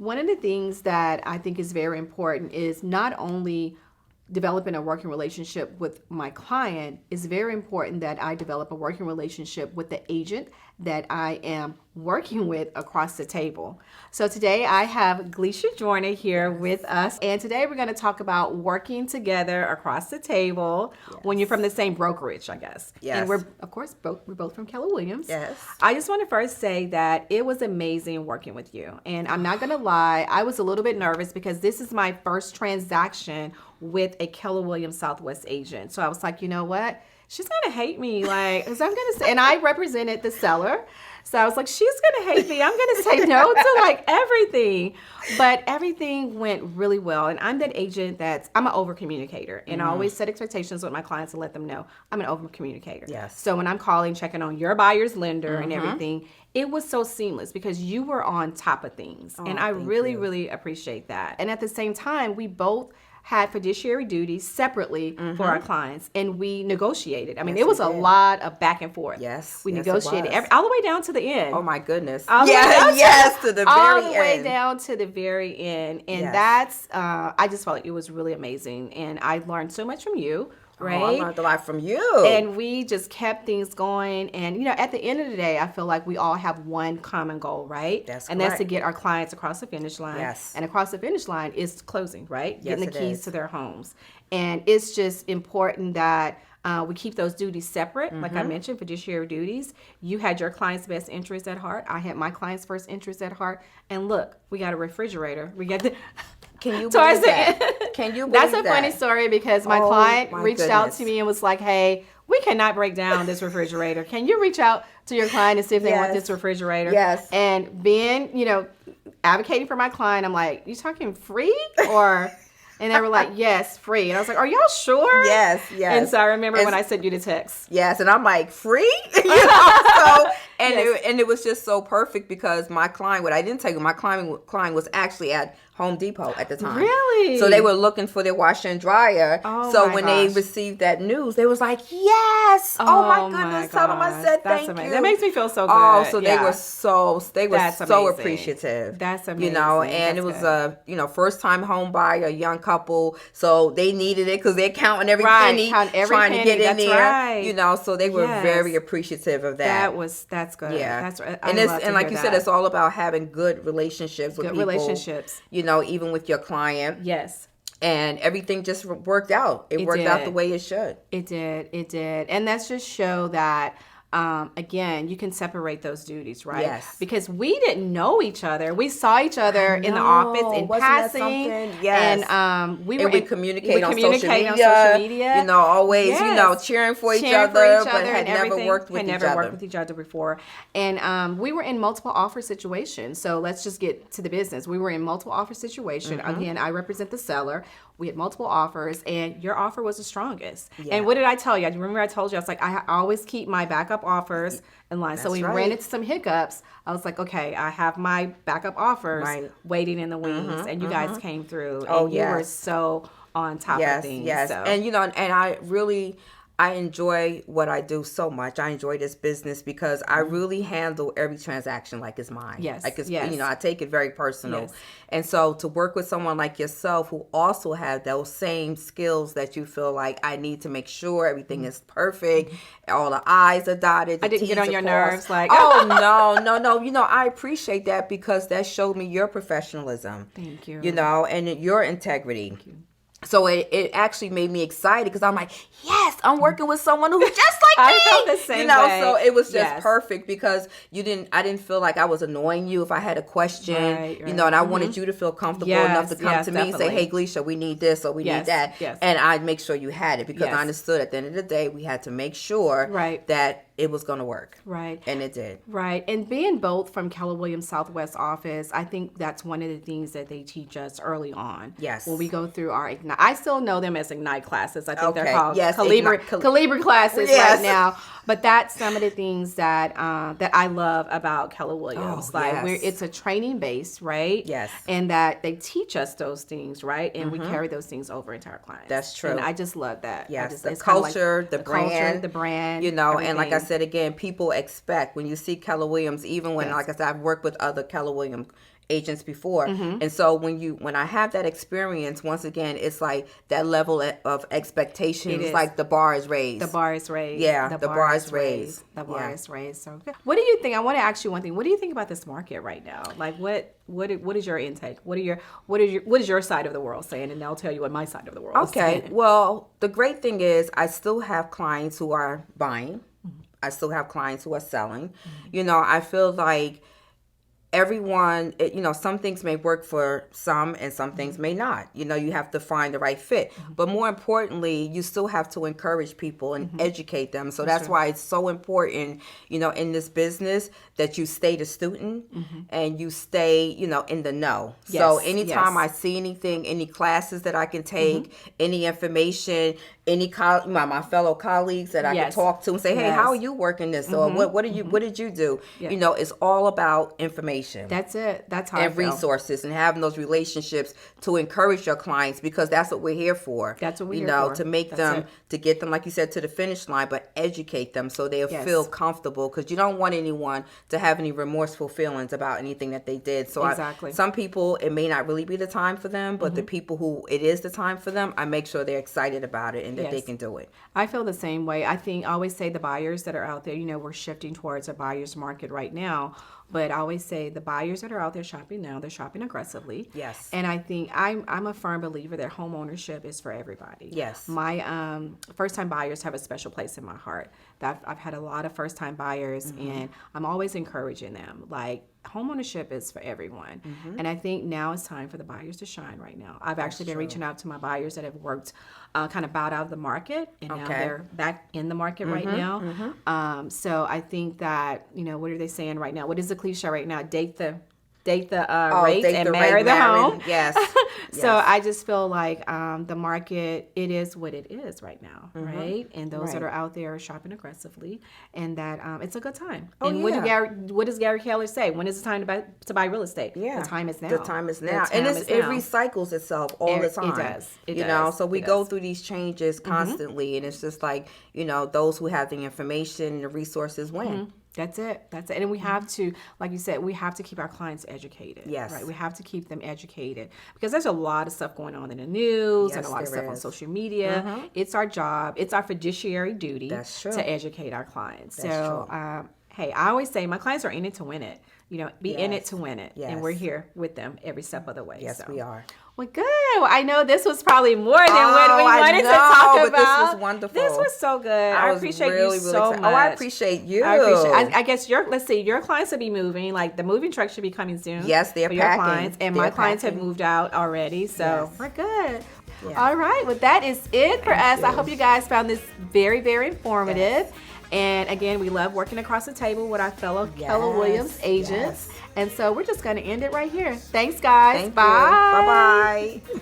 One of the things that I think is very important is not only developing a working relationship with my client, is very important that I develop a working relationship with the agent that I am working with across the table. So today I have Gleshia Joyner here with us, and today we're going to talk about working together across the table when you're from the same brokerage, I guess. Yes. And we're, of course, we're both from Keller Williams. Yes. I just want to first say that it was amazing working with you. And I'm not going to lie, I was a little bit nervous because this is my first transaction with a Keller Williams Southwest agent. So I was like, you know what? She's going to hate me. Like, cause I'm going to say, and I represented the seller. So I was like, she's going to hate me. I'm going to say no to like everything. But everything went really well. And I'm that agent I'm an over communicator. And I always set expectations with my clients and let them know I'm an over communicator. Yes. So when I'm calling, checking on your buyer's lender and everything, it was so seamless because you were on top of things. And I really, really appreciate that. And at the same time, we both had fiduciary duties separately for our clients, and we negotiated. I mean, it was a lot of back and forth. Yes, we yes, negotiated it was. all the way down to the end. Oh my goodness. To the very all the way down to the very end, and that's I just felt like it was really amazing, and I learned so much from you. Right? Oh, I learned a lot from you. And we just kept things going. And, you know, at the end of the day, I feel like we all have one common goal, right? That's and that's to get our clients across the finish line. Yes. And across the finish line is closing, right? Yes, Getting the keys to their homes. And it's just important that we keep those duties separate. Like I mentioned, fiduciary duties. You had your client's best interest at heart. I had my client's first interest at heart. And look, we got a refrigerator. We got the... Can you believe that? Can you believe That's a funny story because my client reached out to me and was like, hey, we cannot break down this refrigerator. Can you reach out to your client and see if they want this refrigerator? Yes. And being, you know, advocating for my client, I'm like, you talking free or... And they were like, yes, free. And I was like, are y'all sure? Yes. And so I remember when I sent you the text. Yes, and I'm like, free? It was just so perfect because my client, what I didn't tell you, my client was actually at Home Depot at the time. Really? So they were looking for their washer and dryer. So when they received that news, they was like, yes. Oh my goodness. Tell them I said thank you. That makes me feel so good. Oh, so they were so appreciative. That's amazing. You know, and it was a, first time home buyer, young couple. So they needed it because they're counting every penny, trying to get in there. Right. You know, so they were very appreciative of that. That's good. Yeah. And like you said, it's all about having good relationships with people. Relationships. You know, even with your client. Yes. And everything just worked out. It worked out the way it should. It did. And that's just show that, again, you can separate those duties, right? Yes. Because we didn't know each other. We saw each other in the office in passing. Yes. And we communicate on social media. You know, always, cheering for each other, but had never worked with each other before. And we were in multiple offer situations. So let's just get to the business. We were in multiple offer situation. Again, I represent the seller. We had multiple offers, and your offer was the strongest. Yeah. And what did I tell you? I remember I told you, I was like, I always keep my backup offers in line. So we ran into some hiccups. I was like, okay, I have my backup offers waiting in the wings, and you guys came through. And you were so on top of things. Yes, so. And, and I enjoy what I do so much. I enjoy this business because I really handle every transaction like it's mine. Yes. Like it's, I take it very personal. Yes. And so to work with someone like yourself who also have those same skills that you feel like I need to make sure everything is perfect, all the I's are dotted. I didn't get on your nerves. Like, oh, no. I appreciate that because that showed me your professionalism. Thank you. And your integrity. Thank you. So it actually made me excited because I'm like, yes, I'm working with someone who's just like me. I felt the same way. So it was just perfect because I didn't feel like I was annoying you if I had a question, right. And I wanted you to feel comfortable enough to come to me and say, hey, Gleshia, we need this or we need that. Yes. And I'd make sure you had it because I understood at the end of the day, we had to make sure that it was going to work. Right. And it did. Right. And being both from Keller Williams Southwest office, I think that's one of the things that they teach us early on. Yes. When we go through our Ignite. I still know them as Ignite classes. I think they're called Calibri classes right now. But that's some of the things that that I love about Keller Williams. It's a training base, right? Yes. And that they teach us those things, right? And we carry those things over into our clients. That's true. And I just love that. Yes. The culture, the brand. Everything. And like I said again, people expect when you see Keller Williams, even when, like I said, I've worked with other Keller Williams agents before. And so when I have that experience, once again, it's like that level of expectation. It's like the bar is raised. The bar is raised. Yeah, the bar is raised. The bar is raised. So good. What do you think? I want to ask you one thing. What do you think about this market right now? Like what is your intake? What is your side of the world saying? And I'll tell you what my side of the world is saying. Well, the great thing is I still have clients who are buying. I still have clients who are selling. You know, I feel like everyone, some things may work for some and some things may not. You know, you have to find the right fit. But more importantly, you still have to encourage people and educate them. So that's why it's so important, in this business that you stay the student and you stay, in the know. Yes, so anytime I see anything, any classes that I can take, any information, my fellow colleagues that I can talk to and say, hey, how are you working this? Or what did you do? Yeah. It's all about information. That's it. That's how and resources and having those relationships to encourage your clients, because that's what we're here for. That's what we're here for. To make them, to get them, like you said, to the finish line, but educate them so they'll feel comfortable, because you don't want anyone to have any remorseful feelings about anything that they did. So some people, it may not really be the time for them, but the people who it is the time for them, I make sure they're excited about it and that they can do it. I feel the same way. I always say the buyers that are out there, we're shifting towards a buyer's market right now. But I always say the buyers that are out there shopping now, they're shopping aggressively. Yes. And I think I'm a firm believer that home ownership is for everybody. Yes. My first-time buyers have a special place in my heart. I've had a lot of first-time buyers, and I'm always encouraging them. Like, home ownership is for everyone. And I think now it's time for the buyers to shine right now. I've actually been reaching out to my buyers that have worked, kind of bowed out of the market, and now they're back in the market right now. So I think that, what are they saying right now? What is the cliche right now? Date the rate and marry the home. Yes. So I just feel like the market, it is what it is right now, right? And those that are out there are shopping aggressively, and that it's a good time. What does Gary Keller say? When is the time to buy real estate? Yeah. The time is now. The time is now. And it recycles itself all the time. It does. So we go through these changes constantly, and it's just like, those who have the information and the resources win. That's it. And we have to, like you said, we have to keep our clients educated. Yes. Right. We have to keep them educated, because there's a lot of stuff going on in the news and a lot of stuff on social media. It's our job. It's our fiduciary duty to educate our clients. Hey, I always say my clients are in it to win it. Be in it to win it. Yes. And we're here with them every step of the way. Yes, we are. Well, good. Well, I know this was probably more than what we wanted to talk about. But this was wonderful. This was so good. I appreciate you so much. Oh, I appreciate you. I guess your clients will be moving. Like, the moving truck should be coming soon. Yes, they're for packing. Your clients, and my clients have moved out already. So we're good. Yes. All right. Well, that is it for us. I hope you guys found this very, very informative. Yes. And again, we love working across the table with our fellow Keller Williams agents. And so we're just going to end it right here. Thanks, guys. Bye. Bye-bye.